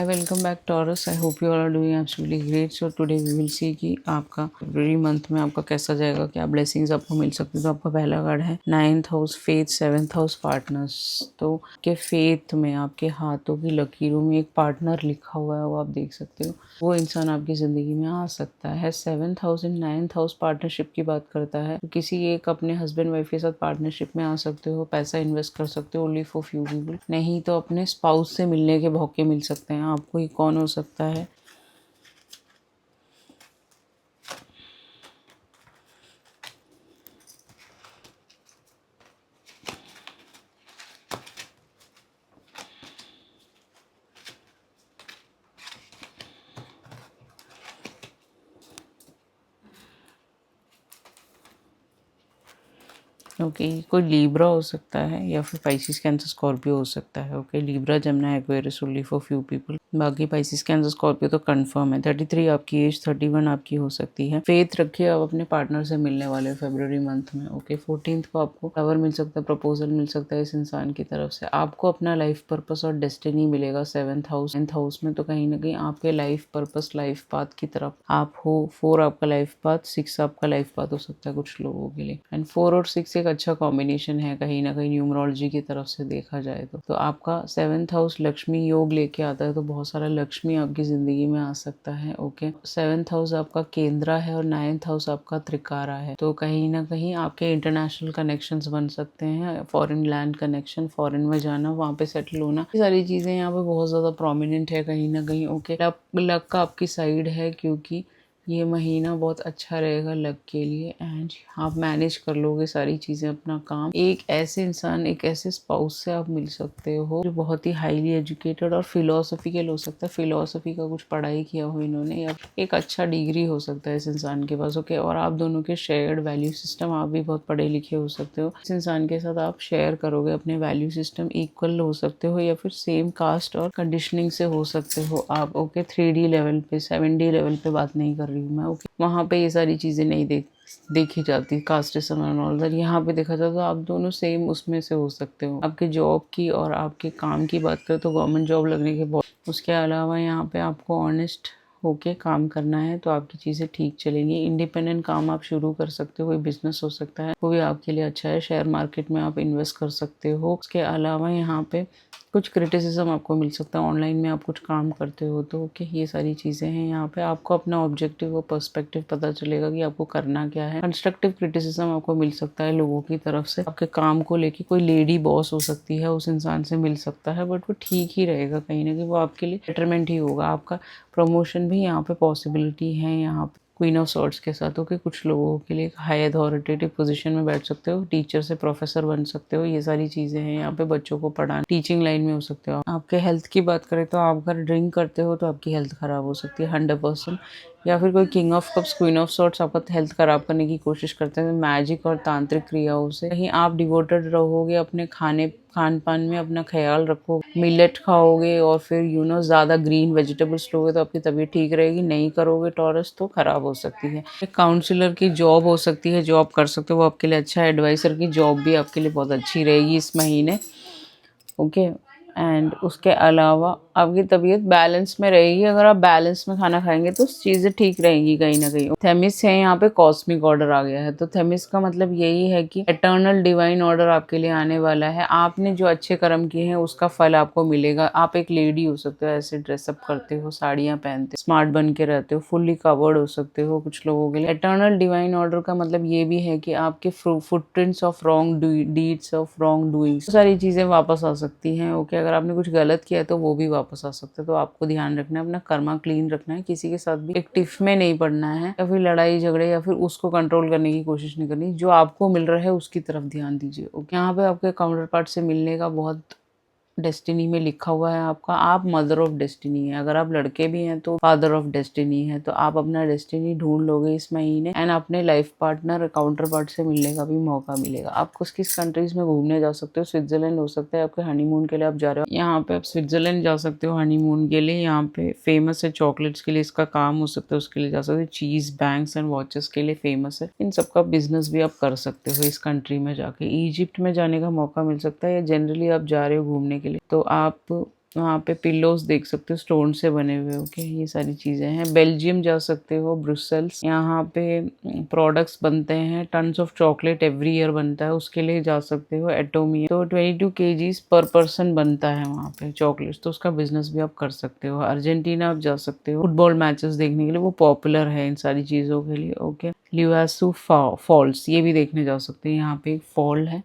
Hi, welcome back Taurus. I hope you all are doing absolutely great. So today we will see कि आपका फरवरी month में आपका कैसा जाएगा, क्या ब्लेसिंग्स आपको मिल सकती है। तो आपका पहला कार्ड है 9th house faith, 7th house partners. तो के फेथ में आपके हाथों की लकीरों में एक पार्टनर लिखा हुआ है, वो आप देख सकते हो। वो इंसान आपकी ज़िंदगी में आ सकता है। 7th house and 9th house partnership की बात करता है। तो किसी एक अपने हस्बैंड वाइफ के साथ पार्टनरशिप में आ सकते हो, पैसा इन्वेस्ट कर सकते हो ओनली फॉर फ्यू पीपल। नहीं तो अपने स्पाउस से मिलने के मौके मिल सकते हैं आपको। ये कौन हो सकता है? ओके कोई लीब्रा हो सकता है या फिर पाइसिस कैंसर स्कॉर्पियो हो सकता है। Okay Libra Gemini Aquarius only for few people. बाकी पाइसिस कैंसर स्कॉर्पियो तो कंफर्म है। 33 आपकी एज, 31 आपकी हो सकती है। फेथ रखिए आप अपने पार्टनर से मिलने वाले फरवरी मंथ में। ओके 14th को आपको फ्लावर मिल सकता है, प्रपोजल मिल सकता है इस इंसान की तरफ से। आपको अपना लाइफ पर्पस और डेस्टिनी मिलेगा 7th हाउस 9th हाउस में। तो कहीं ना कहीं आपके लाइफ पर्पस लाइफ पाथ की तरफ आप हो। 4 आपका लाइफ पाथ, 6 आपका लाइफ पाथ हो सकता है कुछ लोगों के लिए। एंड 4 और 6 एक अच्छा कॉम्बिनेशन है कहीं ना कहीं न्यूमरोलॉजी की तरफ से देखा जाए तो आपका 7th हाउस लक्ष्मी योग लेके आता है। तो बहुत सारा लक्ष्मी आपकी जिंदगी में आ सकता है। ओके 7th हाउस आपका केंद्रा है और 9th हाउस आपका त्रिकारा है। तो कहीं ना कहीं आपके इंटरनेशनल कनेक्शंस बन सकते हैं। फॉरेन लैंड कनेक्शन, फॉरेन में जाना, वहाँ पे सेटल होना, ये सारी चीजें यहाँ पे बहुत ज्यादा प्रोमिनेंट है कहीं ना कहीं। ओके लक का आपकी साइड है क्योंकि ये महीना बहुत अच्छा रहेगा लक के लिए। एंड आप मैनेज कर लोगे सारी चीज़ें, अपना काम। एक ऐसे इंसान, एक ऐसे स्पाउस से आप मिल सकते हो जो बहुत ही हाईली एजुकेटेड और फिलोसफिकल हो सकता है। फिलोसफी का कुछ पढ़ाई किया हो इन्होंने या एक अच्छा डिग्री हो सकता है इस इंसान के पास। ओके और आप दोनों के शेयर्ड वैल्यू सिस्टम, आप भी बहुत पढ़े लिखे हो सकते हो। इस इंसान के साथ आप शेयर करोगे अपने वैल्यू सिस्टम, इक्वल हो सकते हो या फिर सेम कास्ट और कंडीशनिंग से हो सकते हो आप। ओके 3D लेवल पे, 7D लेवल पे बात नहीं कर रही हूँ मैं। ओके वहाँ पे ये सारी चीज़ें नहीं देखी जाती, कास्टिज्म एंड ऑल दैट। यहाँ पे देखा जाए तो आप दोनों सेम उसमें से हो सकते हो। आपके जॉब की और आपके काम की बात करें तो गवर्नमेंट जॉब लगने के बाद, उसके अलावा यहाँ पे आपको ऑनेस्ट होके काम करना है तो आपकी चीज़ें ठीक चलेंगी। इंडिपेंडेंट काम आप शुरू कर सकते हो, कोई बिजनेस हो सकता है, वो भी आपके लिए अच्छा है। शेयर मार्केट में आप इन्वेस्ट कर सकते हो। उसके अलावा यहाँ पे कुछ क्रिटिसिज्म आपको मिल सकता है ऑनलाइन में आप कुछ काम करते हो तो। ओके ये सारी चीज़ें हैं। यहाँ पे आपको अपना ऑब्जेक्टिव और पर्सपेक्टिव पता चलेगा कि आपको करना क्या है। कंस्ट्रक्टिव क्रिटिसिज्म आपको मिल सकता है लोगों की तरफ से आपके काम को लेके। कोई लेडी बॉस हो सकती है, उस इंसान से मिल सकता है, बट वो ठीक ही रहेगा कहीं ना कहीं, वो आपके लिए बेटरमेंट ही होगा। आपका प्रमोशन भी यहाँ पे पॉसिबिलिटी है। यहाँ पे क्वीन ऑफ सॉर्ड्स के साथ होके कुछ लोगों के लिए हाई अथॉरिटेटिव पोजीशन में बैठ सकते हो, टीचर से प्रोफेसर बन सकते हो। ये सारी चीज़ें हैं यहाँ पे। बच्चों को पढ़ाना, टीचिंग लाइन में हो सकते हो। आपके हेल्थ की बात करें तो आप अगर ड्रिंक करते हो तो आपकी हेल्थ खराब हो सकती है 100%। या फिर कोई king of cups, queen of swords आपका हेल्थ खराब करने की कोशिश करते हैं मैजिक और तांत्रिक क्रियाओं से। कहीं आप डिवोटेड रहोगे अपने खान पान में, अपना ख्याल रखो, मिलेट खाओगे और फिर ज़्यादा ग्रीन वेजिटेबल्स लोगे तो आपकी तबीयत ठीक रहेगी। नहीं करोगे टॉरस तो खराब हो सकती है। एक काउंसलर की जॉब हो सकती है, जॉब कर सकते हो, वो आपके लिए अच्छा है। एडवाइसर की जॉब भी आपके लिए बहुत अच्छी रहेगी इस महीने। ओके एंड उसके अलावा आपकी तबीयत बैलेंस में रहेगी। अगर आप बैलेंस में खाना खाएंगे तो चीज़ें ठीक रहेंगी कहीं ना कहीं। थेमिस है यहाँ पे, कॉस्मिक ऑर्डर आ गया है। तो थेमिस का मतलब यही है कि एटर्नल डिवाइन ऑर्डर आपके लिए आने वाला है। आपने जो अच्छे कर्म किए हैं उसका फल आपको मिलेगा। आप एक लेडी हो सकते हो, ऐसे ड्रेसअप करते हो, साड़ियाँ पहनते हो, स्मार्ट बन के रहते हो, फुल्ली कवर्ड हो सकते हो कुछ लोगों के लिए। एटर्नल डिवाइन ऑर्डर का मतलब ये भी है कि आपके footprints of wrong deeds, of wrong doings, सारी चीज़ें वापस आ सकती हैं। ओके अगर आपने कुछ गलत किया है तो वो भी वापस आ सकता है। तो आपको ध्यान रखना है, अपना कर्मा क्लीन रखना है। किसी के साथ भी एक टिफ में नहीं पड़ना है या फिर लड़ाई झगड़े या फिर उसको कंट्रोल करने की कोशिश नहीं करनी। जो आपको मिल रहा है उसकी तरफ ध्यान दीजिए। ओके यहाँ पे आपके काउंटर पार्ट से मिलने का बहुत डेस्टिनी में लिखा हुआ है आपका। आप मदर ऑफ डेस्टिनी है। अगर आप लड़के भी हैं तो फादर ऑफ डेस्टिनी है। तो आप अपना डेस्टिनी ढूंढ लोगे इस महीने। एंड अपने लाइफ पार्टनर, काउंटर पार्ट से मिलने का भी मौका मिलेगा। आप किस कंट्रीज में घूमने जा सकते हो? स्विट्जरलैंड हो सकता है आपके हनीमून के लिए आप जा रहे हो। यहाँ पे आप स्विट्जरलैंड जा सकते हो हनीमून के लिए। यहाँ पे फेमस है चॉकलेट्स के लिए, इसका काम हो सकता है, उसके लिए जा सकते हो। चीज, बैंक्स एंड वॉचेस के लिए फेमस है। इन सबका बिजनेस भी आप कर सकते हो इस कंट्री में जाके। इजिप्ट में जाने का मौका मिल सकता है या जनरली आप जा रहे हो घूमने के लिए तो आप वहाँ पे पिल्लोज देख सकते हो स्टोन से बने हुए। ओके, ये सारी चीज़ें हैं। बेल्जियम जा सकते हो, ब्रुसेल्स, यहाँ पे प्रोडक्ट्स बनते हैं। Tons of chocolate every year बनता है, उसके लिए जा सकते हो। एटोमिया तो 22 kgs पर पर्सन बनता है वहाँ पे चॉकलेट्स, तो उसका बिजनेस भी आप कर सकते हो। अर्जेंटीना आप जा सकते हो फुटबॉल मैचेस देखने के लिए, वो पॉपुलर है इन सारी चीज़ों के लिए। ओके, लिवासू फॉल्स ये भी देखने जा सकते हैं। यहाँ पे एक फॉल है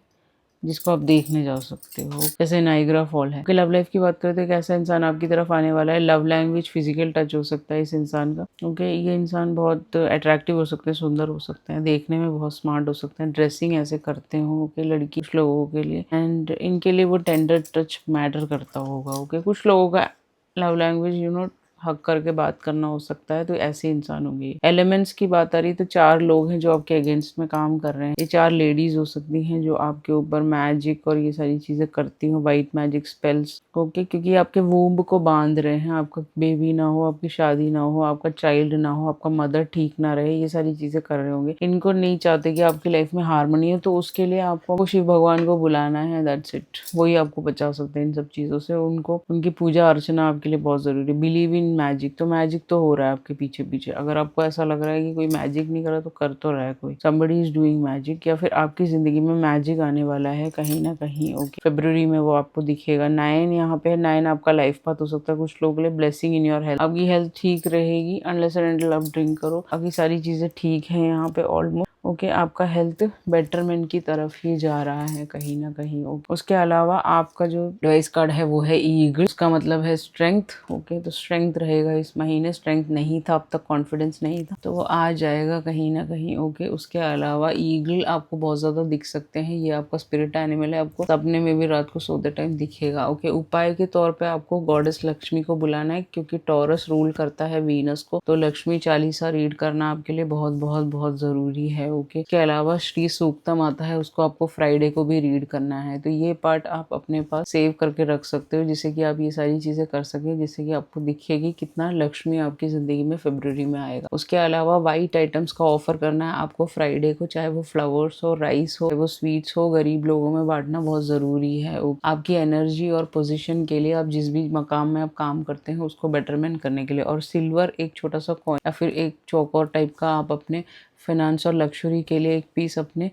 जिसको आप देखने जा सकते हो, जैसे नाइग्रा फॉल है। लव लाइफ की बात करें तो एक ऐसा इंसान आपकी तरफ आने वाला है। लव लैंग्वेज फिजिकल टच हो सकता है इस इंसान का। ओके, ये इंसान बहुत अट्रैक्टिव हो सकते हैं, सुंदर हो सकते हैं, देखने में बहुत स्मार्ट हो सकते हैं, ड्रेसिंग ऐसे करते हो। ओके, लड़की कुछ लोगों के लिए, एंड इनके लिए वो टेंडर टच मैटर करता होगा। ओके, कुछ लोगों का लव लैंग्वेज हक करके बात करना हो सकता है, तो ऐसे इंसान होंगे। एलिमेंट्स की बात आ रही तो 4 लोग हैं जो आपके अगेंस्ट में काम कर रहे हैं। ये 4 लेडीज हो सकती हैं जो आपके ऊपर मैजिक और ये सारी चीजें करती हो, वाइट मैजिक स्पेल्स। ओके, क्योंकि आपके वूम्ब को बांध रहे हैं, आपका बेबी ना हो, आपकी शादी ना हो, आपका चाइल्ड ना हो, आपका मदर ठीक ना रहे, ये सारी चीजें कर रहे होंगे। इनको नहीं चाहते कि आपकी लाइफ में हार्मनी हो, तो उसके लिए आपको शिव भगवान को बुलाना है। दैट्स इट, वही आपको बचा सकते हैं इन सब चीजों से। उनको उनकी पूजा अर्चना आपके लिए बहुत जरूरी है। बिलीव इन मैजिक, तो मैजिक तो हो रहा है आपके पीछे पीछे। अगर आपको ऐसा लग रहा है कि कोई मैजिक नहीं कर रहा, तो कर तो रहा है कोई, somebody इज डूइंग मैजिक, या फिर आपकी जिंदगी में मैजिक आने वाला है कहीं ना कहीं। ओके, फरवरी में वो आपको दिखेगा। 9 यहाँ पे 9 आपका लाइफ पाथ हो सकता है कुछ लोगों के लिए। ब्लेसिंग इन योर हेल्थ, आपकी हेल्थ ठीक रहेगी अनलेस एंड अनटिल आप ड्रिंक करो। आपकी सारी चीजें ठीक है यहाँ पे ऑलमोस्ट। ओके, आपका हेल्थ बेटरमेंट की तरफ ही जा रहा है कहीं ना कहीं। ओके, उसके अलावा आपका जो डिवाइस कार्ड है वो है ईगल, उसका मतलब है स्ट्रेंथ। ओके, तो स्ट्रेंथ रहेगा इस महीने। स्ट्रेंथ नहीं था अब तक, कॉन्फिडेंस नहीं था, तो वो आ जाएगा कहीं ना कहीं। ओके, उसके अलावा ईगल आपको बहुत ज्यादा दिख सकते हैं, ये आपका स्पिरिट एनिमल है, आपको सपने में भी रात को सोते टाइम दिखेगा। ओके, उपाय के तौर पे आपको गॉडेस लक्ष्मी को बुलाना है, क्योंकि टॉरस रूल करता है वीनस को, तो लक्ष्मी चालीसा रीड करना आपके लिए बहुत बहुत बहुत जरूरी है। ओके, इसके अलावा श्री सूक्तम आता है, उसको आपको फ्राइडे को भी रीड करना है। तो ये पार्ट आप अपने पास सेव करके रख सकते हो, जिससे कि आप ये सारी चीजें कर सके, जिससे कि आपको दिखेगी कितना लक्ष्मी आपकी जिंदगी में फरवरी में आएगा। उसके अलावा व्हाइट आइटम्स का ऑफर करना है आपको फ्राइडे को, चाहे वो फ्लावर्स हो, राइस हो, वो स्वीट्स हो, गरीब लोगों में बांटना बहुत जरूरी है। आपकी एनर्जी और पोजिशन के लिए, आप जिस भी मकाम में आप काम करते हैं उसको बेटरमेंट करने के लिए। और सिल्वर एक छोटा सा कॉइन या फिर एक चौकोर टाइप का आप अपने फाइनेंस और लग्जरी के लिए एक पीस अपने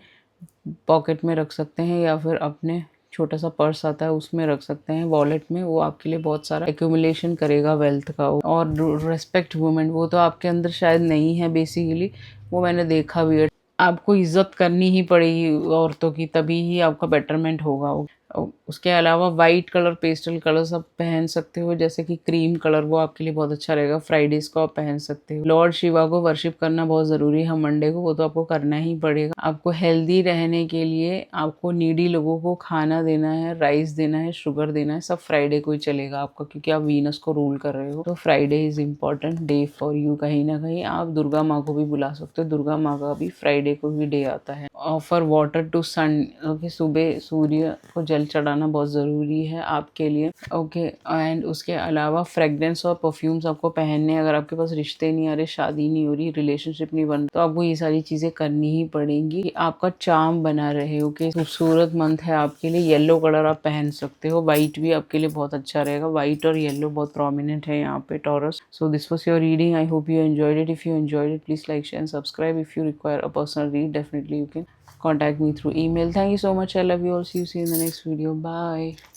पॉकेट में रख सकते हैं, या फिर अपने छोटा सा पर्स आता है उसमें रख सकते हैं, वॉलेट में। वो आपके लिए बहुत सारा एक्यूमुलेशन करेगा वेल्थ का। और रेस्पेक्ट वुमेन, वो तो आपके अंदर शायद नहीं है बेसिकली, वो मैंने देखा भी है। आपको इज्जत करनी ही पड़ेगी औरतों की, तभी ही आपका बेटरमेंट होगा। उसके अलावा वाइट कलर, पेस्टल कलर्स आप पहन सकते हो, जैसे कि क्रीम कलर, वो आपके लिए बहुत अच्छा रहेगा। फ्राइडेज को आप पहन सकते हो। लॉर्ड शिवा को वर्शिप करना बहुत जरूरी है मंडे को, वो तो आपको करना ही पड़ेगा। आपको हेल्दी रहने के लिए आपको नीडी लोगों को खाना देना है, राइस देना है, शुगर देना है, सब फ्राइडे को ही चलेगा आपका, क्योंकि आप वीनस को रूल कर रहे हो। तो Friday is important day for you. कहीं ना कहीं आप दुर्गा माँ को भी बुला सकते हो, दुर्गा माँ का भी फ्राइडे को ही डे आता है। Offer water to sun, okay, सुबह सूर्य को जल चढ़ाना बहुत ज़रूरी है आपके लिए। ओके, एंड उसके अलावा फ्रेग्रेंस और परफ्यूम्स आपको पहनने, अगर आपके पास रिश्ते नहीं आ रहे, शादी नहीं हो रही, रिलेशनशिप नहीं बन रहा, तो आपको ये सारी चीज़ें करनी ही पड़ेंगी, आपका चार्म बना रहे। ओके, खूबसूरत मंथ है आपके लिए। येलो कलर आप पहन सकते हो, वाइट भी आपके लिए बहुत अच्छा रहेगा। वाइट और येलो बहुत प्रोमिनेंट है यहाँ पे taurus. So this was your reading, I hope you enjoyed it. If you enjoyed it, please like, share and subscribe. If you require a personal read, definitely you can contact me through email. Thank you so much. I love you all. See you in the next video. Bye.